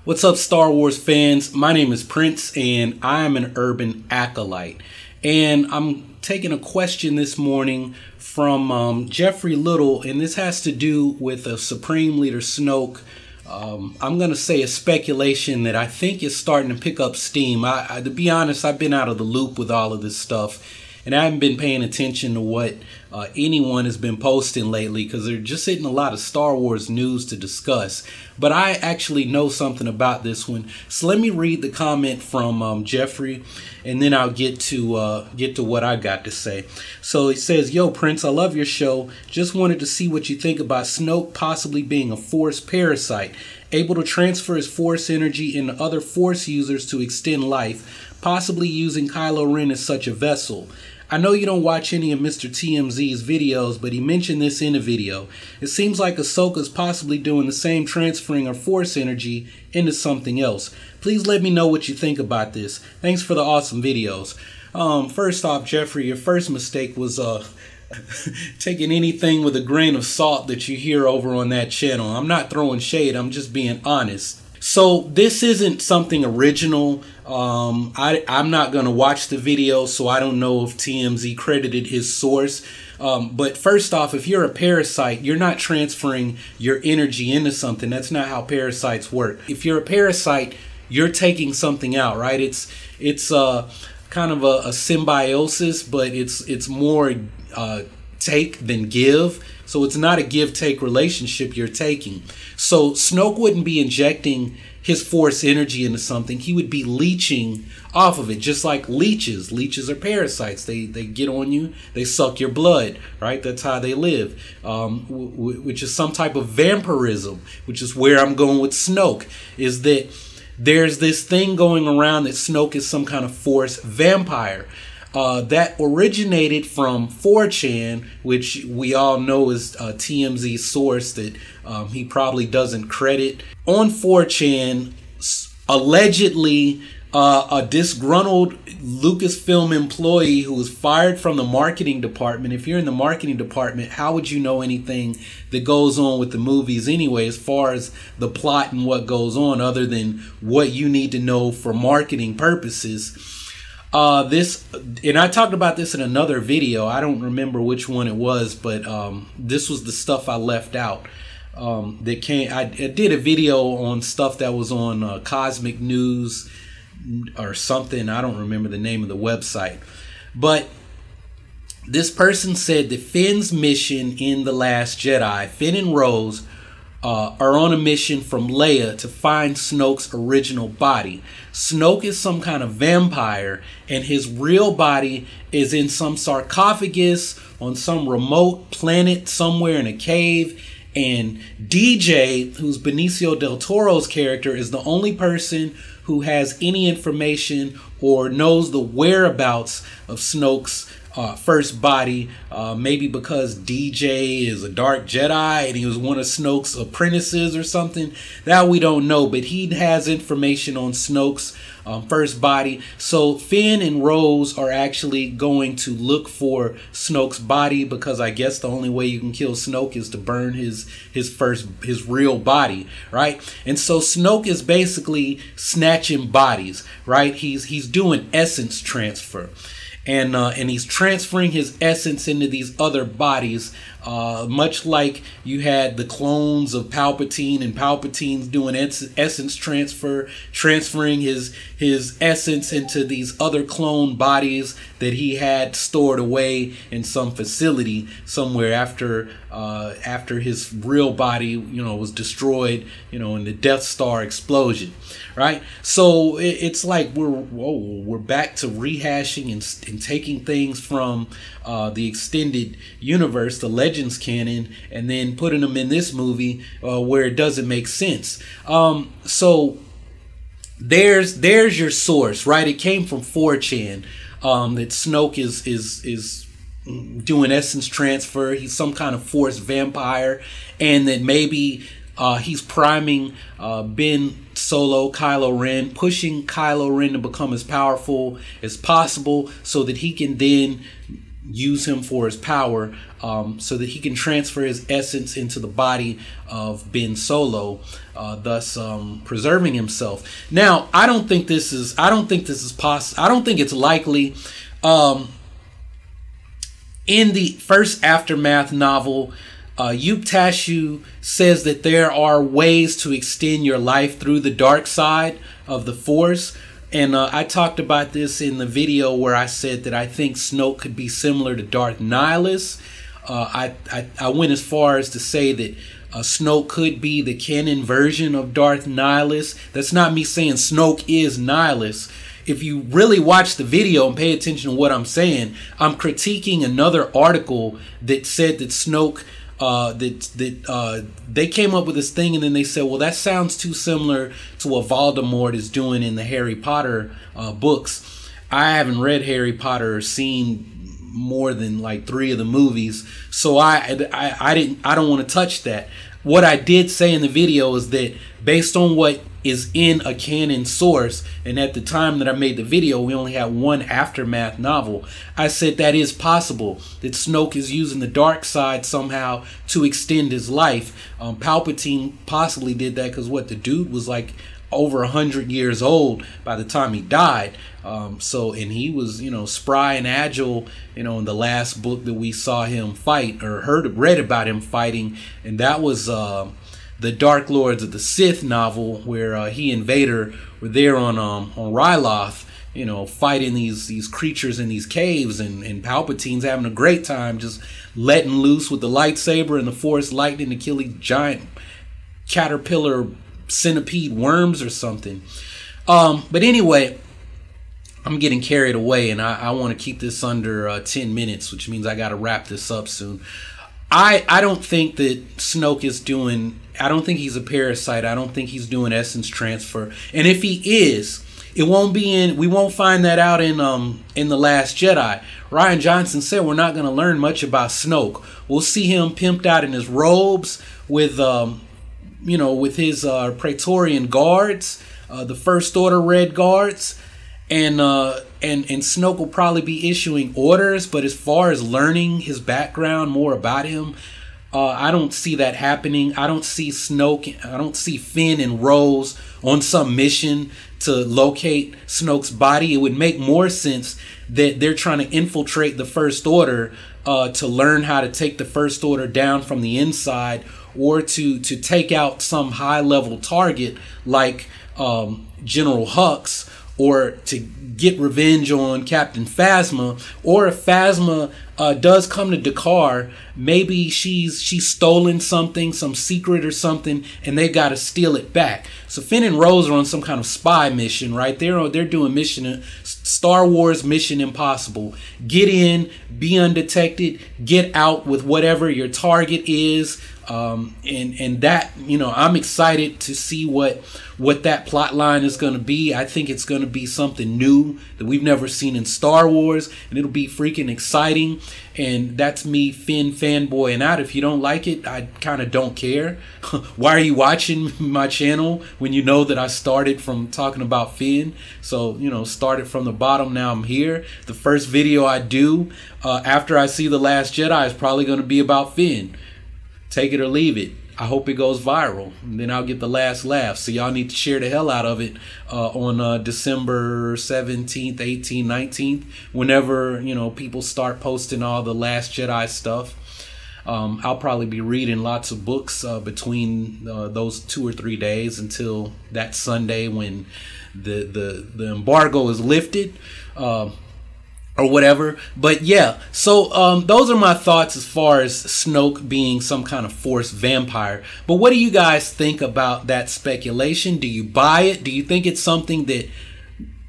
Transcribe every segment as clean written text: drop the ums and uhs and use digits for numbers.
What's up, Star Wars fans? My name is Prince, and I am an urban acolyte. And I'm taking a question this morning from Jeffrey Little, and this has to do with a Supreme Leader Snoke. I'm going to say a speculation that I think is starting to pick up steam. To be honest, I've been out of the loop with all of this stuff, and I haven't been paying attention to what anyone has been posting lately because there just isn't a lot of Star Wars news to discuss. But I actually know something about this one. So let me read the comment from Jeffrey, and then I'll get to what I got to say. So he says, "Yo, Prince, I love your show. Just wanted to see what you think about Snoke possibly being a Force parasite, able to transfer his Force energy into other Force users to extend life, possibly using Kylo Ren as such a vessel. I know you don't watch any of Mr. TMZ's videos, but he mentioned this in a video. It seems like Ahsoka's possibly doing the same, transferring her Force energy into something else. Please let me know what you think about this. Thanks for the awesome videos." First off, Jeffrey, your first mistake was taking anything with a grain of salt that you hear over on that channel. I'm not throwing shade, I'm just being honest. So this isn't something original. I'm not going to watch the video, so I don't know if TMZ credited his source. But first off, if you're a parasite, you're not transferring your energy into something. That's not how parasites work. If you're a parasite, you're taking something out, right? It's kind of a symbiosis, but it's more take than give. So it's not a give-take relationship you're taking. So Snoke wouldn't be injecting his Force energy into something. He would be leeching off of it, just like leeches. Leeches are parasites. They get on you. They suck your blood, right? That's how they live, which is some type of vampirism, which is where I'm going with Snoke, is that there's this thing going around that Snoke is some kind of Force vampire. That originated from 4chan, which we all know is TMZ's source that he probably doesn't credit. On 4chan, allegedly, a disgruntled Lucasfilm employee who was fired from the marketing department. If you're in the marketing department, how would you know anything that goes on with the movies anyway, as far as the plot and what goes on, other than what you need to know for marketing purposes? And I talked about this in another video. I don't remember which one it was, but this was the stuff I left out. I did a video on stuff that was on Cosmic News or something. I don't remember the name of the website. But this person said that Finn's mission in The Last Jedi, Finn and Rose, are on a mission from Leia to find Snoke's original body. Snoke is some kind of vampire, and his real body is in some sarcophagus on some remote planet somewhere in a cave. And DJ, who's Benicio del Toro's character, is the only person who has any information or knows the whereabouts of Snoke's first body, maybe because DJ is a dark Jedi and he was one of Snoke's apprentices or something. That we don't know, but he has information on Snoke's first body. So Finn and Rose are actually going to look for Snoke's body, because I guess the only way you can kill Snoke is to burn his real body, right? And so Snoke is basically snatching bodies, right? He's doing essence transfer. And he's transferring his essence into these other bodies, much like you had the clones of Palpatine, and Palpatine's doing essence transfer, transferring his essence into these other clone bodies that he had stored away in some facility somewhere after his real body, was destroyed, in the Death Star explosion, right? So it's like we're back to rehashing and taking things from the extended universe, the Legends canon, and then putting them in this movie where it doesn't make sense. So there's your source, right? It came from 4chan. That Snoke is doing essence transfer. He's some kind of Force vampire, and that maybe he's priming Ben Solo, Kylo Ren, pushing Kylo Ren to become as powerful as possible so that he can then use him for his power, so that he can transfer his essence into the body of Ben Solo, thus preserving himself. Now, I don't think this is possible. I don't think it's likely. In the first Aftermath novel, Yupe Tashu says that there are ways to extend your life through the dark side of the Force. And I talked about this in the video where I said that I think Snoke could be similar to Darth Nihilus. I went as far as to say that Snoke could be the canon version of Darth Nihilus. That's not me saying Snoke is Nihilus. If you really watch the video and pay attention to what I'm saying, I'm critiquing another article that said that Snoke, they came up with this thing and then they said, well, that sounds too similar to what Voldemort is doing in the Harry Potter books. I haven't read Harry Potter or seen more than like 3 of the movies, so I don't want to touch that. What I did say in the video is that based on what is in a canon source, and at the time that I made the video we only had one Aftermath novel, I said that is possible, that Snoke is using the dark side somehow to extend his life. Palpatine possibly did that because what, the dude was like over 100 years old by the time he died. And he was, spry and agile, in the last book that we saw him fight or read about him fighting. And that was the Dark Lords of the Sith novel, where he and Vader were there on Ryloth, fighting these creatures in these caves, and Palpatine's having a great time just letting loose with the lightsaber and the Force lightning to kill these giant caterpillar centipede worms or something. But anyway, I'm getting carried away, and I want to keep this under 10 minutes, which means I got to wrap this up soon. I don't think that Snoke is doing, I don't think he's a parasite. I don't think he's doing essence transfer. And if he is, it won't be in, we won't find that out in The Last Jedi. Rian Johnson said we're not going to learn much about Snoke. We'll see him pimped out in his robes with with his Praetorian guards, the First Order Red Guards, and Snoke will probably be issuing orders. But as far as learning his background, more about him, I don't see that happening. I don't see Finn and Rose on some mission to locate Snoke's body. It would make more sense that they're trying to infiltrate the First Order to learn how to take the First Order down from the inside, or to take out some high-level target like General Hux, or to get revenge on Captain Phasma. Or if Phasma does come to Dakar, maybe she's stolen something, some secret or something, and they got to steal it back. So Finn and Rose are on some kind of spy mission, right? They're doing Star Wars Mission Impossible. Get in, be undetected, get out with whatever your target is. And that, I'm excited to see what that plot line is going to be. I think it's going to be something new that we've never seen in Star Wars, and it'll be freaking exciting. And that's me, Finn fanboying out. If you don't like it, I kind of don't care. Why are you watching my channel when you know that I started from talking about Finn? So, started from the bottom, now I'm here. The first video I do after I see The Last Jedi is probably going to be about Finn. Take it or leave it. I hope it goes viral, and then I'll get the last laugh. So y'all need to share the hell out of it on December 17th, 18th, 19th, whenever people start posting all the Last Jedi stuff. I'll probably be reading lots of books between those 2 or 3 days until that Sunday when the embargo is lifted. Or whatever. But yeah, so those are my thoughts as far as Snoke being some kind of Force vampire. But what do you guys think about that speculation? Do you buy it? Do you think it's something that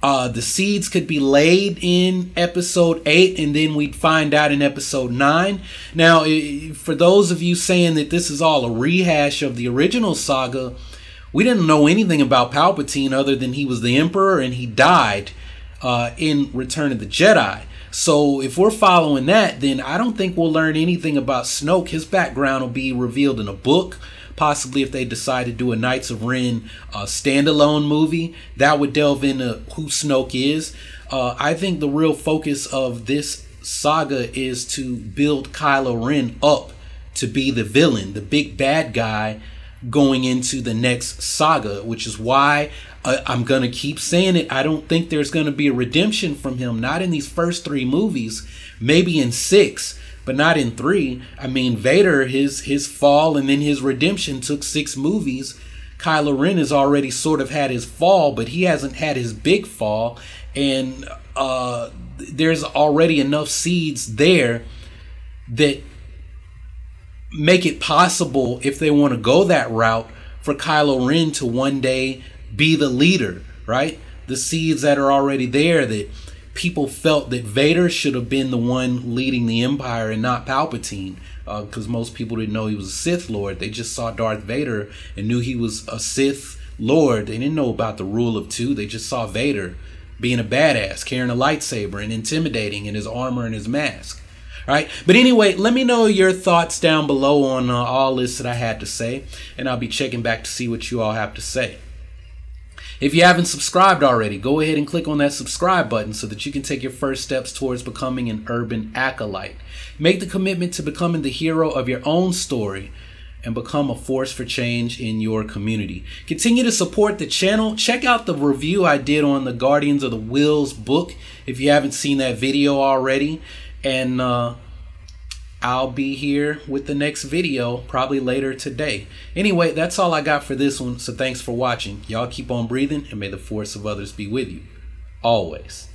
the seeds could be laid in episode 8 and then we'd find out in episode 9? Now, for those of you saying that this is all a rehash of the original saga, we didn't know anything about Palpatine other than he was the Emperor and he died in Return of the Jedi. So if we're following that, then I don't think we'll learn anything about Snoke. His background will be revealed in a book. Possibly if they decide to do a Knights of Ren standalone movie, that would delve into who Snoke is. I think the real focus of this saga is to build Kylo Ren up to be the villain, the big bad guy going into the next saga, which is why I'm going to keep saying it. I don't think there's going to be a redemption from him. Not in these first 3 movies, maybe in 6, but not in 3. I mean, Vader, his fall and then his redemption took 6 movies. Kylo Ren has already sort of had his fall, but he hasn't had his big fall. And there's already enough seeds there that make it possible, if they want to go that route, for Kylo Ren to one day be the leader, right? The seeds that are already there, that people felt that Vader should have been the one leading the Empire and not Palpatine, because most people didn't know he was a Sith Lord. They just saw Darth Vader and knew he was a Sith Lord. They didn't know about the rule of 2. They just saw Vader being a badass, carrying a lightsaber and intimidating in his armor and his mask. Right? But anyway, let me know your thoughts down below on all this that I had to say, and I'll be checking back to see what you all have to say. If you haven't subscribed already, go ahead and click on that subscribe button so that you can take your first steps towards becoming an urban acolyte. Make the commitment to becoming the hero of your own story and become a force for change in your community. Continue to support the channel. Check out the review I did on the Guardians of the Whills book if you haven't seen that video already. And I'll be here with the next video probably later today. Anyway, that's all I got for this one. So thanks for watching. Y'all keep on breathing, and may the force of others be with you always.